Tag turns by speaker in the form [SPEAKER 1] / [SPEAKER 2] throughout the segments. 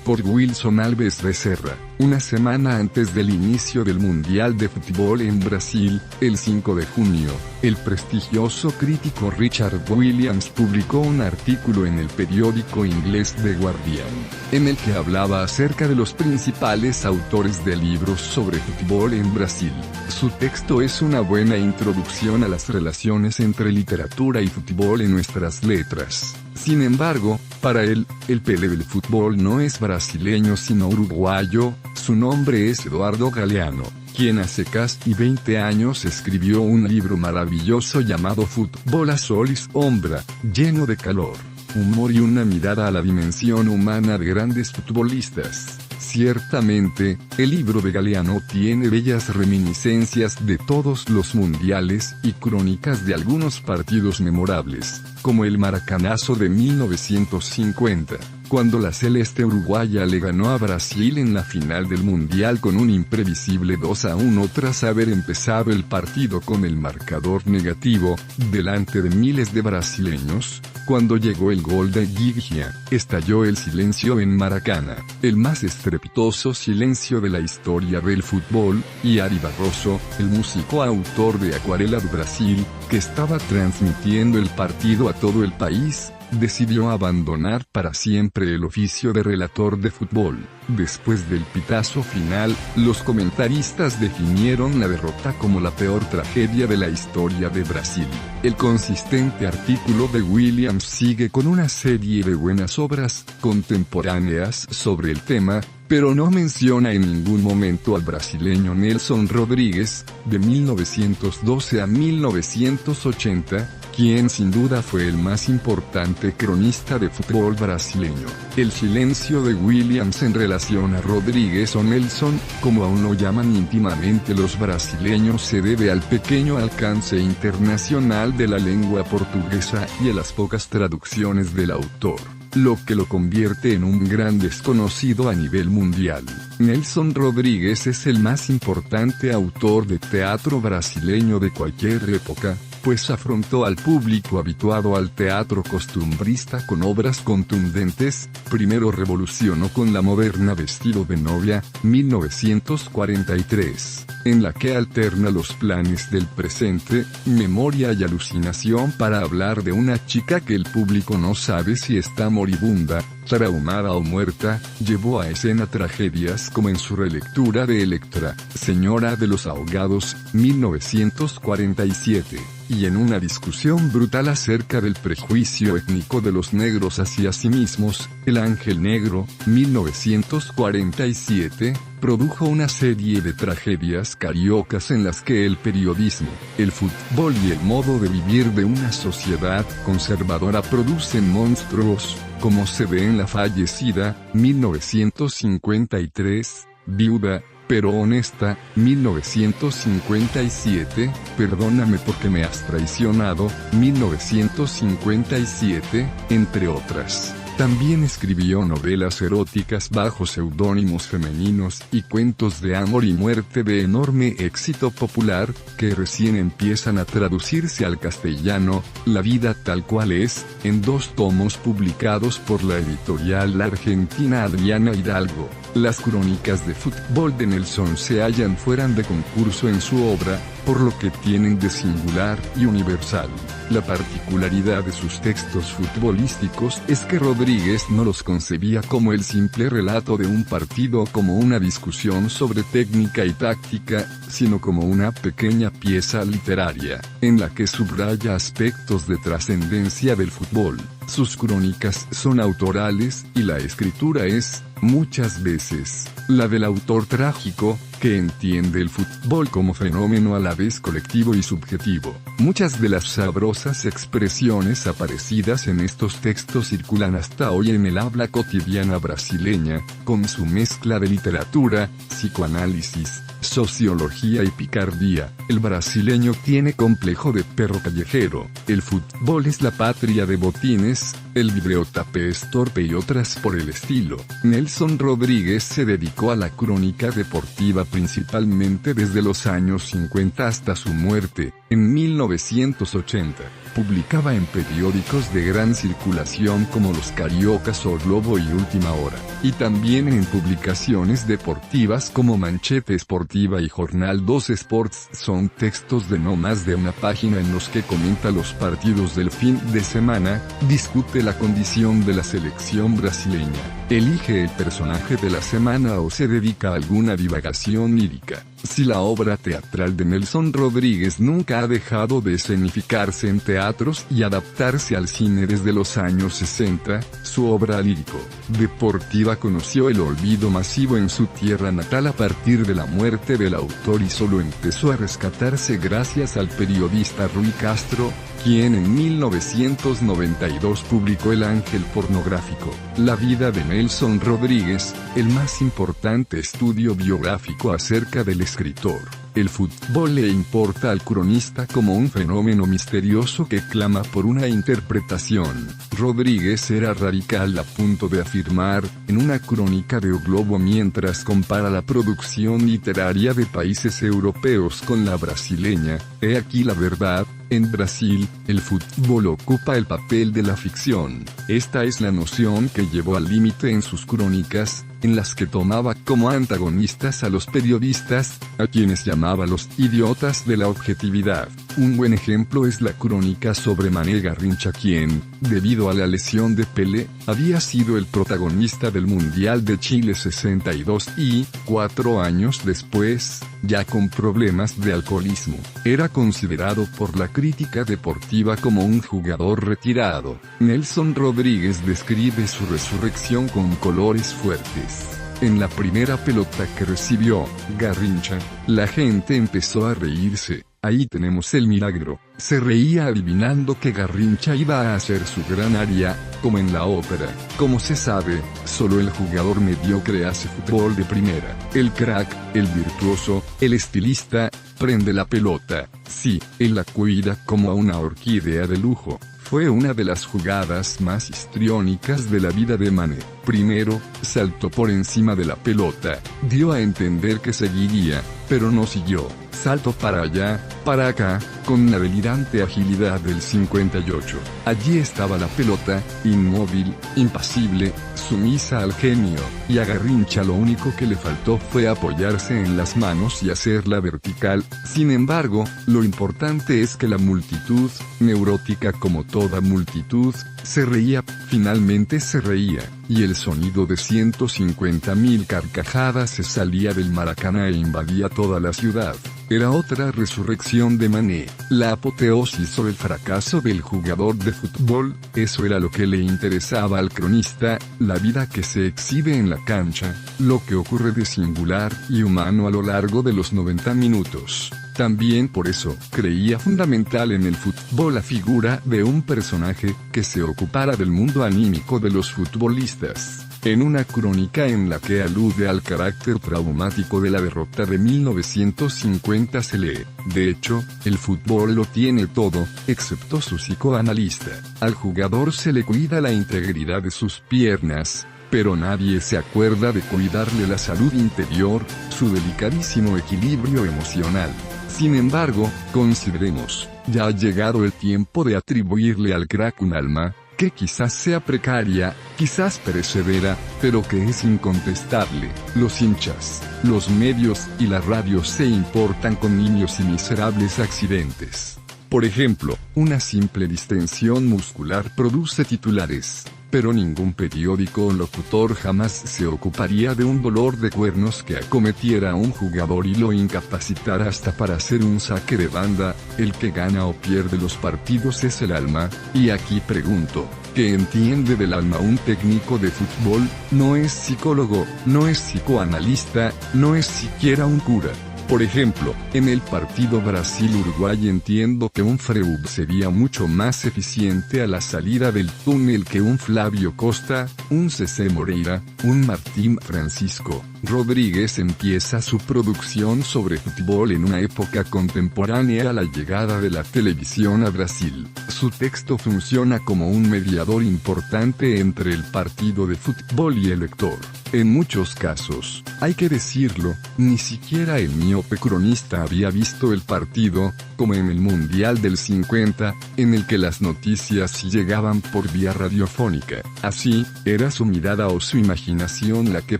[SPEAKER 1] por Wilson Alves Becerra. Una semana antes del inicio del Mundial de Fútbol en Brasil, el 5 de junio, el prestigioso crítico Richard Williams publicó un artículo en el periódico inglés The Guardian, en el que hablaba acerca de los principales autores de libros sobre fútbol en Brasil. Su texto es una buena introducción a las relaciones entre literatura y fútbol en nuestras letras. Sin embargo, para él, el Pelé del fútbol no es brasileño sino uruguayo. Su nombre es Eduardo Galeano, quien hace casi 20 años escribió un libro maravilloso llamado Fútbol a Sol y Sombra, lleno de calor, humor y una mirada a la dimensión humana de grandes futbolistas. Ciertamente, el libro de Galeano tiene bellas reminiscencias de todos los mundiales y crónicas de algunos partidos memorables, como el Maracanazo de 1950, cuando la celeste uruguaya le ganó a Brasil en la final del mundial con un imprevisible 2-1 tras haber empezado el partido con el marcador negativo, delante de miles de brasileños. Cuando llegó el gol de Giggia, estalló el silencio en Maracaná, el más estrepitoso silencio de la historia del fútbol, y Ari Barroso, el músico autor de Acuarela do Brasil, que estaba transmitiendo el partido a todo el país, decidió abandonar para siempre el oficio de relator de fútbol. Después del pitazo final, los comentaristas definieron la derrota como la peor tragedia de la historia de Brasil. El consistente artículo de Williams sigue con una serie de buenas obras contemporáneas sobre el tema, pero no menciona en ningún momento al brasileño Nelson Rodríguez, de 1912 a 1980, quien sin duda fue el más importante cronista de fútbol brasileño. El silencio de Williams en relación a Rodríguez o Nelson, como aún lo llaman íntimamente los brasileños, se debe al pequeño alcance internacional de la lengua portuguesa y a las pocas traducciones del autor, lo que lo convierte en un gran desconocido a nivel mundial. Nelson Rodríguez es el más importante autor de teatro brasileño de cualquier época, pues afrontó al público habituado al teatro costumbrista con obras contundentes. Primero revolucionó con la moderna Vestido de novia, 1943, en la que alterna los planes del presente, memoria y alucinación para hablar de una chica que el público no sabe si está moribunda, traumada o muerta. Llevó a escena tragedias como en su relectura de Electra, Señora de los Ahogados, 1947. Y en una discusión brutal acerca del prejuicio étnico de los negros hacia sí mismos, El Ángel Negro, 1947, produjo una serie de tragedias cariocas en las que el periodismo, el fútbol y el modo de vivir de una sociedad conservadora producen monstruos, como se ve en La fallecida, 1953, Viuda, pero honesta, 1957, Perdóname porque me has traicionado, 1957, entre otras. También escribió novelas eróticas bajo seudónimos femeninos y cuentos de amor y muerte de enorme éxito popular, que recién empiezan a traducirse al castellano, La vida tal cual es, en 2 tomos publicados por la editorial argentina Adriana Hidalgo. Las crónicas de fútbol de Nelson se hallan fuera de concurso en su obra, por lo que tienen de singular y universal. La particularidad de sus textos futbolísticos es que Rodríguez no los concebía como el simple relato de un partido o como una discusión sobre técnica y táctica, sino como una pequeña pieza literaria, en la que subraya aspectos de trascendencia del fútbol. Sus crónicas son autorales y la escritura es, muchas veces, la del autor trágico, que entiende el fútbol como fenómeno a la vez colectivo y subjetivo. Muchas de las sabrosas expresiones aparecidas en estos textos circulan hasta hoy en el habla cotidiana brasileña, con su mezcla de literatura, psicoanálisis, sociología y picardía. El brasileño tiene complejo de perro callejero, el fútbol es la patria de botines, el bibliotape es torpe y otras por el estilo. Nelson Rodríguez se dedicó a la crónica deportiva principalmente desde los años 50 hasta su muerte, En 1980, publicaba en periódicos de gran circulación como Los Cariocas o Globo y Última Hora, y también en publicaciones deportivas como Manchete Esportiva y Jornal 2 Sports. Son textos de no más de una página en los que comenta los partidos del fin de semana, discute la condición de la selección brasileña, elige el personaje de la semana o se dedica a alguna divagación lírica. Si la obra teatral de Nelson Rodríguez nunca ha dejado de escenificarse en teatros y adaptarse al cine desde los años 60, su obra lírico-deportiva conoció el olvido masivo en su tierra natal a partir de la muerte del autor y solo empezó a rescatarse gracias al periodista Rui Castro, quien en 1992 publicó El Ángel Pornográfico, la vida de Nelson Rodríguez, el más importante estudio biográfico acerca del escritor. El fútbol le importa al cronista como un fenómeno misterioso que clama por una interpretación. Rodríguez era radical a punto de afirmar, en una crónica de O Globo mientras compara la producción literaria de países europeos con la brasileña: he aquí la verdad, en Brasil, el fútbol ocupa el papel de la ficción. Esta es la noción que llevó al límite en sus crónicas, en las que tomaba como antagonistas a los periodistas, a quienes llamaba los idiotas de la objetividad. Un buen ejemplo es la crónica sobre Mané Garrincha, quien, debido a la lesión de Pelé, había sido el protagonista del Mundial de Chile 62 y, 4 años después, ya con problemas de alcoholismo, era considerado por la crítica deportiva como un jugador retirado. Nelson Rodríguez describe su resurrección con colores fuertes. En la primera pelota que recibió Garrincha, la gente empezó a reírse. Ahí tenemos el milagro. Se reía adivinando que Garrincha iba a hacer su gran aria, como en la ópera. Como se sabe, solo el jugador mediocre hace fútbol de primera. El crack, el virtuoso, el estilista, prende la pelota. Sí, él la cuida como a una orquídea de lujo. Fue una de las jugadas más histriónicas de la vida de Mané. Primero, saltó por encima de la pelota, dio a entender que seguiría, pero no siguió. Saltó para allá, para acá, con una delirante agilidad del 58. Allí estaba la pelota, inmóvil, impasible, sumisa al genio, y a Garrincha lo único que le faltó fue apoyarse en las manos y hacerla vertical. Sin embargo, lo importante es que la multitud, neurótica como toda multitud, se reía, finalmente se reía, y el sonido de 150.000 carcajadas se salía del Maracaná e invadía toda la ciudad. Era otra resurrección de Mané, la apoteosis o el fracaso del jugador de fútbol. Eso era lo que le interesaba al cronista, la vida que se exhibe en la cancha, lo que ocurre de singular y humano a lo largo de los 90 minutos. También por eso, creía fundamental en el fútbol la figura de un personaje que se ocupara del mundo anímico de los futbolistas. En una crónica en la que alude al carácter traumático de la derrota de 1950 se lee: de hecho, el fútbol lo tiene todo, excepto su psicoanalista. Al jugador se le cuida la integridad de sus piernas, pero nadie se acuerda de cuidarle la salud interior, su delicadísimo equilibrio emocional. Sin embargo, consideremos, ya ha llegado el tiempo de atribuirle al crack un alma, que quizás sea precaria, quizás perecedera, pero que es incontestable. Los hinchas, los medios y la radio se importan con niños y miserables accidentes. Por ejemplo, una simple distensión muscular produce titulares, pero ningún periódico o locutor jamás se ocuparía de un dolor de cuernos que acometiera a un jugador y lo incapacitara hasta para hacer un saque de banda. El que gana o pierde los partidos es el alma, y aquí pregunto, ¿qué entiende del alma un técnico de fútbol? No es psicólogo, no es psicoanalista, no es siquiera un cura. Por ejemplo, en el partido Brasil-Uruguay entiendo que un Freud sería mucho más eficiente a la salida del túnel que un Flavio Costa, un Cecé Moreira, un Martín Francisco. Rodríguez empieza su producción sobre fútbol en una época contemporánea a la llegada de la televisión a Brasil. Su texto funciona como un mediador importante entre el partido de fútbol y el lector. En muchos casos, hay que decirlo, ni siquiera el miope cronista había visto el partido, como en el Mundial del 50, en el que las noticias llegaban por vía radiofónica. Así, era su mirada o su imaginación la que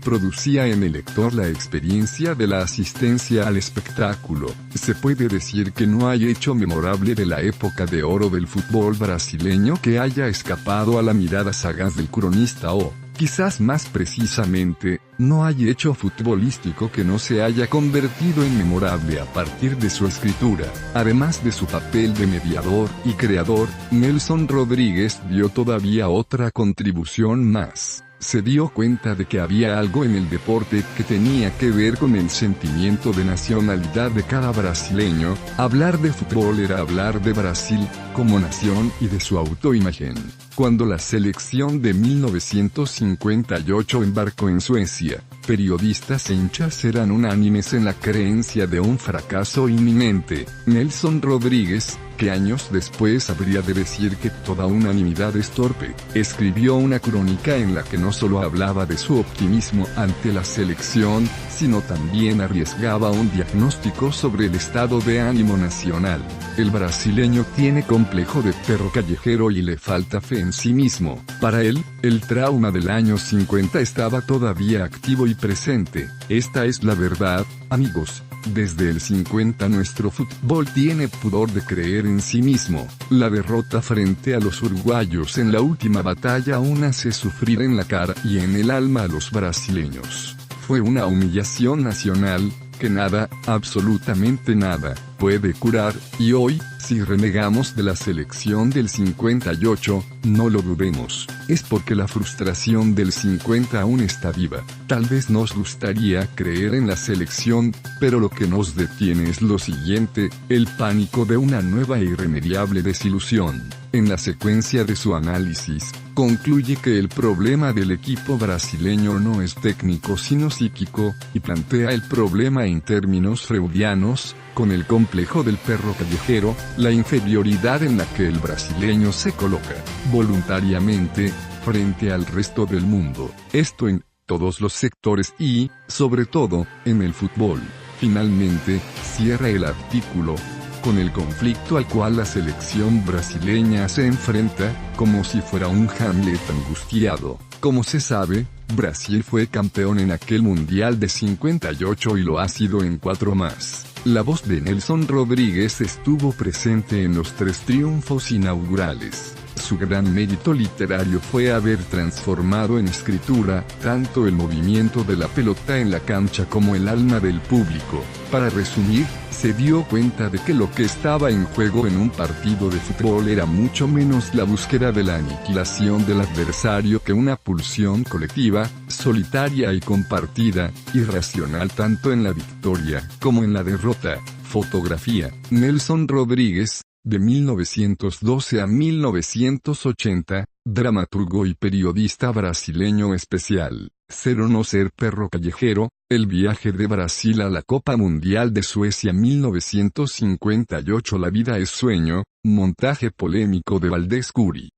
[SPEAKER 1] producía en el lector la experiencia de la asistencia al espectáculo. Se puede decir que no hay hecho memorable de la época de oro del fútbol brasileño que haya escapado a la mirada sagaz del cronista o, quizás más precisamente, no hay hecho futbolístico que no se haya convertido en memorable a partir de su escritura. Además de su papel de mediador y creador, Nelson Rodríguez dio todavía otra contribución más. Se dio cuenta de que había algo en el deporte que tenía que ver con el sentimiento de nacionalidad de cada brasileño. Hablar de fútbol era hablar de Brasil, como nación y de su autoimagen. Cuando la selección de 1958 embarcó en Suecia, periodistas e hinchas eran unánimes en la creencia de un fracaso inminente. Nelson Rodríguez, que años después habría de decir que toda unanimidad es torpe, escribió una crónica en la que no solo hablaba de su optimismo ante la selección, sino también arriesgaba un diagnóstico sobre el estado de ánimo nacional. El brasileño tiene complejo de perro callejero y le falta fe en sí mismo. Para él, el trauma del año 50 estaba todavía activo y presente. Esta es la verdad, amigos. Desde el 50 nuestro fútbol tiene pudor de creer en sí mismo. La derrota frente a los uruguayos en la última batalla aún hace sufrir en la cara y en el alma a los brasileños. Fue una humillación nacional, que nada, absolutamente nada, puede curar, y hoy, si renegamos de la selección del 58, no lo dudemos, es porque la frustración del 50 aún está viva. Tal vez nos gustaría creer en la selección, pero lo que nos detiene es lo siguiente, el pánico de una nueva e irremediable desilusión. En la secuencia de su análisis, concluye que el problema del equipo brasileño no es técnico sino psíquico, y plantea el problema en términos freudianos, con el complejo del perro callejero, la inferioridad en la que el brasileño se coloca, voluntariamente, frente al resto del mundo. Esto en todos los sectores y, sobre todo, en el fútbol. Finalmente, cierra el artículo con el conflicto al cual la selección brasileña se enfrenta, como si fuera un Hamlet angustiado. Como se sabe, Brasil fue campeón en aquel Mundial de 58 y lo ha sido en 4 más. La voz de Nelson Rodríguez estuvo presente en los 3 triunfos inaugurales. Su gran mérito literario fue haber transformado en escritura, tanto el movimiento de la pelota en la cancha como el alma del público. Para resumir, se dio cuenta de que lo que estaba en juego en un partido de fútbol era mucho menos la búsqueda de la aniquilación del adversario que una pulsión colectiva, solitaria y compartida, irracional tanto en la victoria como en la derrota. Fotografía, Nelson Rodríguez, de 1912 a 1980, dramaturgo y periodista brasileño especial. Ser o no ser perro callejero, el viaje de Brasil a la Copa Mundial de Suecia 1958. La vida es sueño, montaje polémico de Valdés Curi.